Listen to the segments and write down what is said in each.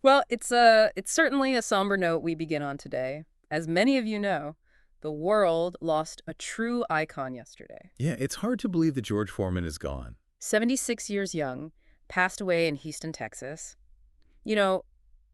Well, it's certainly a somber note we begin on today. As many of you know, the world lost a true icon yesterday. Yeah, it's hard to believe that George Foreman is gone. 76 years young, passed away in Houston, Texas. You know,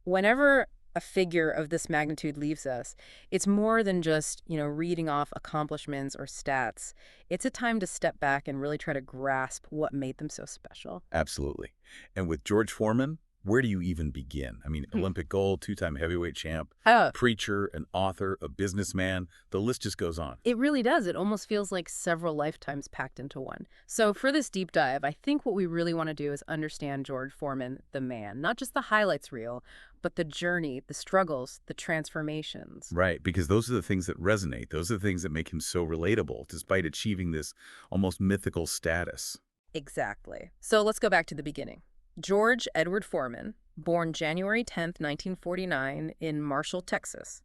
whenever a figure of this magnitude leaves us, it's more than just, reading off accomplishments or stats. It's a time to step back and really try to grasp what made them so special. Absolutely. And with George Foreman, where do you even begin? I mean, Hmm. Olympic gold, two-time heavyweight champ, Oh, preacher, an author, a businessman. The list just goes on. it really does. It almost feels like several lifetimes packed into one. So, for this deep dive, I think what we really want to do is understand George Foreman, the man, not just the highlights reel, but the journey, the struggles, the transformations. Right, because those are the things that resonate. Those are the things that make him so relatable, despite achieving this almost mythical status. Exactly. So, let's go back to the beginning. George Edward Foreman, born January 10th, 1949, in Marshall, Texas.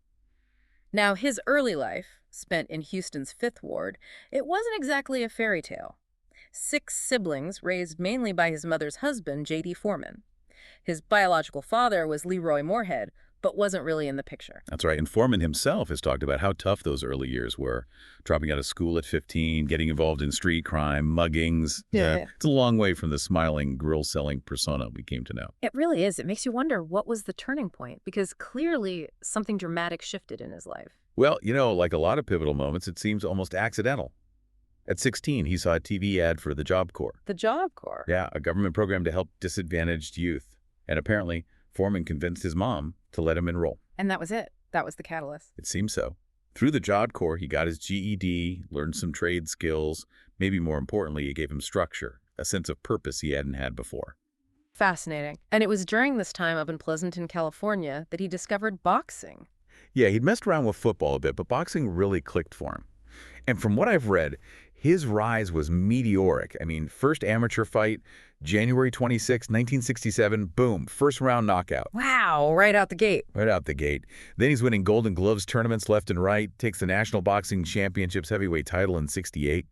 Now, his early life, spent in Houston's Fifth Ward, it wasn't exactly a fairy tale. Six siblings raised mainly by his mother's husband, J.D. Foreman. His biological father was Leroy Moorhead, but wasn't really in the picture. That's right. And Foreman himself has talked about how tough those early years were. Dropping out of school at 15, getting involved in street crime, muggings. Yeah. It's a long way from the smiling, grill-selling persona we came to know. It really is. It makes you wonder what was the turning point, because clearly something dramatic shifted in his life. Well, like a lot of pivotal moments, it seems almost accidental. At 16, he saw a TV ad for the Job Corps. The Job Corps. Yeah, a government program to help disadvantaged youth. And apparently, Foreman convinced his mom to let him enroll. And that was it. That was the catalyst. It seems so. Through the Job Corps, he got his GED, learned some trade skills. Maybe more importantly, it gave him structure, a sense of purpose he hadn't had before. Fascinating. And it was during this time up in Pleasanton, California, that he discovered boxing. Yeah, he'd messed around with football a bit, but boxing really clicked for him. And from what I've read, his rise was meteoric. I mean, first amateur fight, January 26, 1967, boom, first round knockout. Wow, right out the gate. Right out the gate. Then he's winning Golden Gloves tournaments left and right, takes the National Boxing Championships heavyweight title in '68.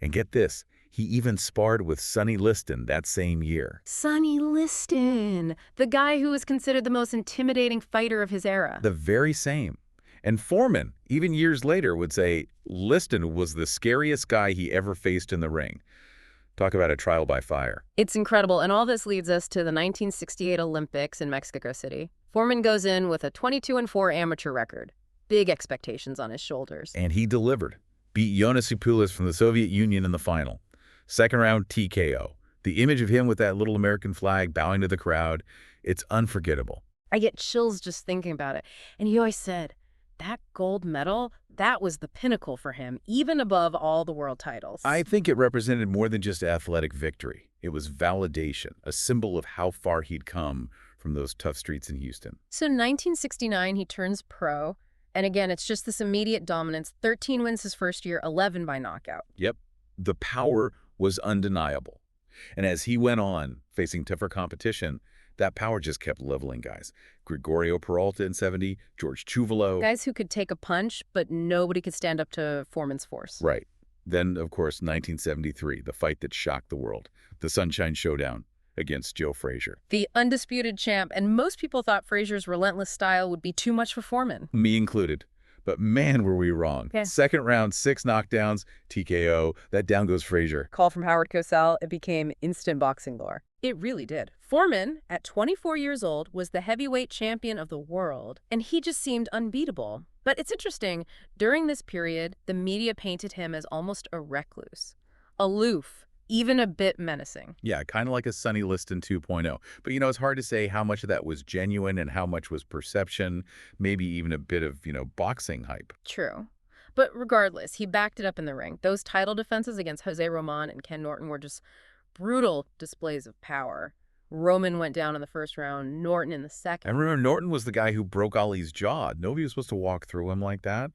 And get this, he even sparred with Sonny Liston that same year. Sonny Liston, the guy who was considered the most intimidating fighter of his era. The very same. And Foreman, even years later, would say Liston was the scariest guy he ever faced in the ring. Talk about a trial by fire. It's incredible, and all this leads us to the 1968 Olympics in Mexico City. Foreman goes in with a 22-4 amateur record. Big expectations on his shoulders. And he delivered. Beat Yonasipoulos from the Soviet Union in the final. Second round TKO. The image of him with that little American flag bowing to the crowd, it's unforgettable. I get chills just thinking about it. And he always said, that gold medal, that was the pinnacle for him, even above all the world titles. I think it represented more than just athletic victory. It was validation, a symbol of how far he'd come from those tough streets in Houston. So 1969, he turns pro. And again, it's just this immediate dominance. 13 wins his first year, 11 by knockout. Yep, the power was undeniable. And as he went on, facing tougher competition, that power just kept leveling guys. Gregorio Peralta in '70, George Chuvalo. Guys who could take a punch, but nobody could stand up to Foreman's force. Right. Then, of course, 1973, the fight that shocked the world, the Sunshine Showdown against Joe Frazier. The undisputed champ, and most people thought Frazier's relentless style would be too much for Foreman. Me included. But man, were we wrong. Yeah. Second round, 6 knockdowns, TKO, that down goes Frazier. Call from Howard Cosell, it became instant boxing lore. It really did. Foreman, at 24 years old, was the heavyweight champion of the world, and he just seemed unbeatable. But it's interesting, during this period, the media painted him as almost a recluse, aloof, even a bit menacing. Yeah, kind of like a Sonny Liston 2.0. But, it's hard to say how much of that was genuine and how much was perception, maybe even a bit of, boxing hype. True. But regardless, he backed it up in the ring. Those title defenses against Jose Roman and Ken Norton were just brutal displays of power. Roman went down in the first round, Norton in the second. I remember Norton was the guy who broke Ali's jaw. Nobody was supposed to walk through him like that.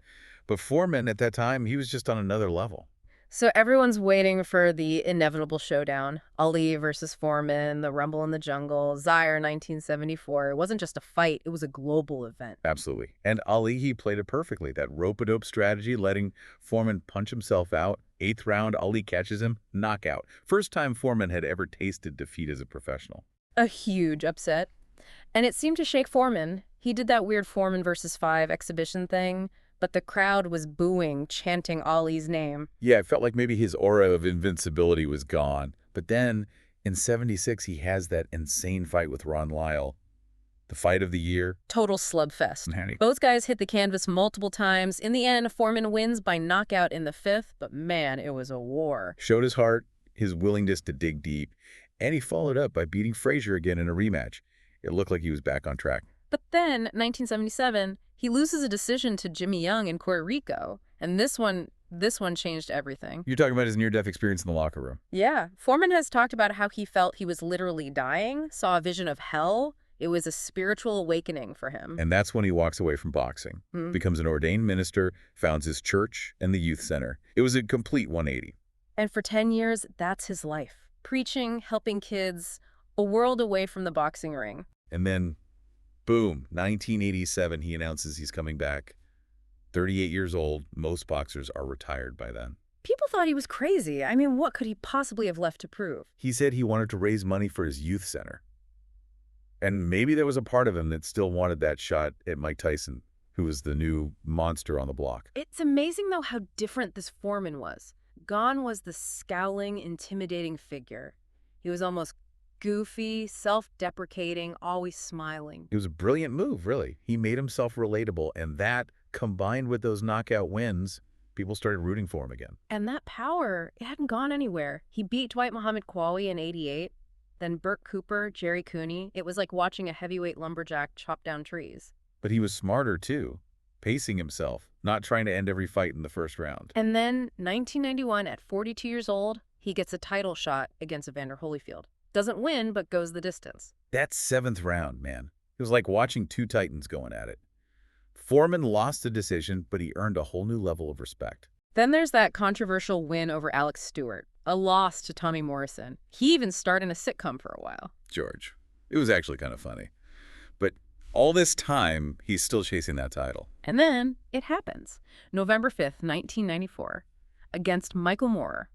But Foreman, at that time, he was just on another level. So everyone's waiting for the inevitable showdown. Ali versus Foreman, the Rumble in the Jungle, Zaire 1974. It wasn't just a fight, it was a global event. Absolutely. And Ali, he played it perfectly. That rope-a-dope strategy, letting Foreman punch himself out. 8th round, Ali catches him, knockout. First time Foreman had ever tasted defeat as a professional. A huge upset. And it seemed to shake Foreman. He did that weird Foreman versus 5 exhibition thing, but the crowd was booing, chanting Ali's name. Yeah, it felt like maybe his aura of invincibility was gone. But then, in '76, he has that insane fight with Ron Lyle. The fight of the year. Total slugfest. Man, Both guys hit the canvas multiple times. In the end, Foreman wins by knockout in the 5th, but man, it was a war. showed his heart, his willingness to dig deep, and he followed up by beating Frazier again in a rematch. It looked like he was back on track. But then, 1977, he loses a decision to Jimmy Young in Puerto Rico, and this one changed everything. You're talking about his near-death experience in the locker room. Yeah, Foreman has talked about how he felt he was literally dying, saw a vision of hell. It was a spiritual awakening for him. And that's when he walks away from boxing, becomes an ordained minister, founds his church and the youth center. It was a complete 180. And for 10 years, that's his life. Preaching, helping kids, a world away from the boxing ring. And then, boom, 1987, he announces he's coming back. 38 years old, most boxers are retired by then. People thought he was crazy. I mean, what could he possibly have left to prove? He said he wanted to raise money for his youth center. And maybe there was a part of him that still wanted that shot at Mike Tyson, who was the new monster on the block. It's amazing, though, how different this Foreman was. Gone was the scowling, intimidating figure. He was almost goofy, self-deprecating, always smiling. It was a brilliant move, really. He made himself relatable, and that, combined with those knockout wins, people started rooting for him again. And that power, it hadn't gone anywhere. He beat Dwight Muhammad Qawi in '88, then Burt Cooper, Jerry Cooney. It was like watching a heavyweight lumberjack chop down trees. But he was smarter, too, pacing himself, not trying to end every fight in the first round. And then, 1991, at 42 years old, he gets a title shot against Evander Holyfield. Doesn't win, but goes the distance. That 7th round, man. It was like watching two titans going at it. Foreman lost the decision, but he earned a whole new level of respect. Then there's that controversial win over Alex Stewart, a loss to Tommy Morrison. He even starred in a sitcom for a while. George. It was actually kind of funny. But all this time, he's still chasing that title. And then it happens. November 5th, 1994, against Michael Moorer.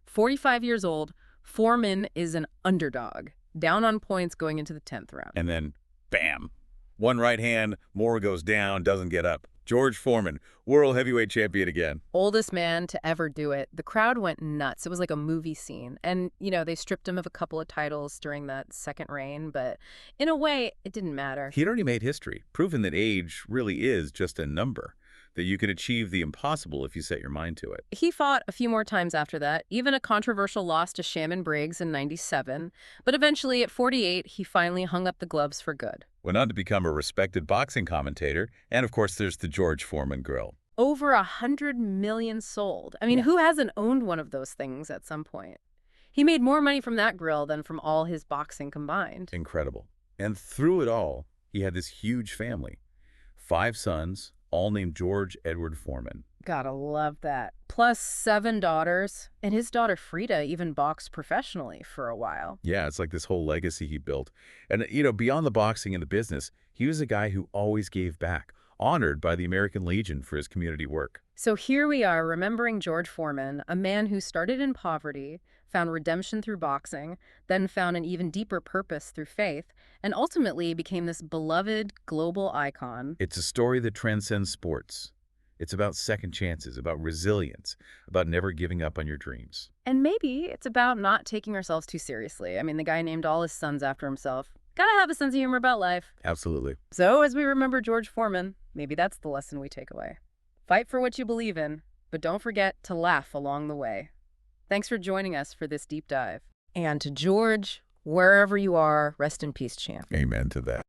45 years old, Foreman is an underdog, down on points going into the 10th round. And then, bam. One right hand, Moorer goes down, doesn't get up. George Foreman, world heavyweight champion again. Oldest man to ever do it. The crowd went nuts. It was like a movie scene. And, they stripped him of a couple of titles during that second reign, but in a way, it didn't matter. He'd already made history, proving that age really is just a number, that you can achieve the impossible if you set your mind to it. He fought a few more times after that, even a controversial loss to Shamon Briggs in '97. But eventually, at 48, he finally hung up the gloves for good. Went on to become a respected boxing commentator, and of course there's the George Foreman grill. Over 100 million sold. I mean, who hasn't owned one of those things at some point? He made more money from that grill than from all his boxing combined. Incredible. And through it all, he had this huge family. 5 sons, all named George Edward Foreman. Gotta love that. Plus 7 daughters. And his daughter Frida even boxed professionally for a while. Yeah, it's like this whole legacy he built. And, beyond the boxing and the business, he was a guy who always gave back, honored by the American Legion for his community work. So here we are remembering George Foreman, a man who started in poverty, found redemption through boxing, then found an even deeper purpose through faith, and ultimately became this beloved global icon. It's a story that transcends sports. It's about second chances, about resilience, about never giving up on your dreams. And maybe it's about not taking ourselves too seriously. I mean, the guy named all his sons after himself. Gotta have a sense of humor about life. Absolutely. So as we remember George Foreman, maybe that's the lesson we take away. Fight for what you believe in, but don't forget to laugh along the way. Thanks for joining us for this deep dive. And to George, wherever you are, rest in peace, champ. Amen to that.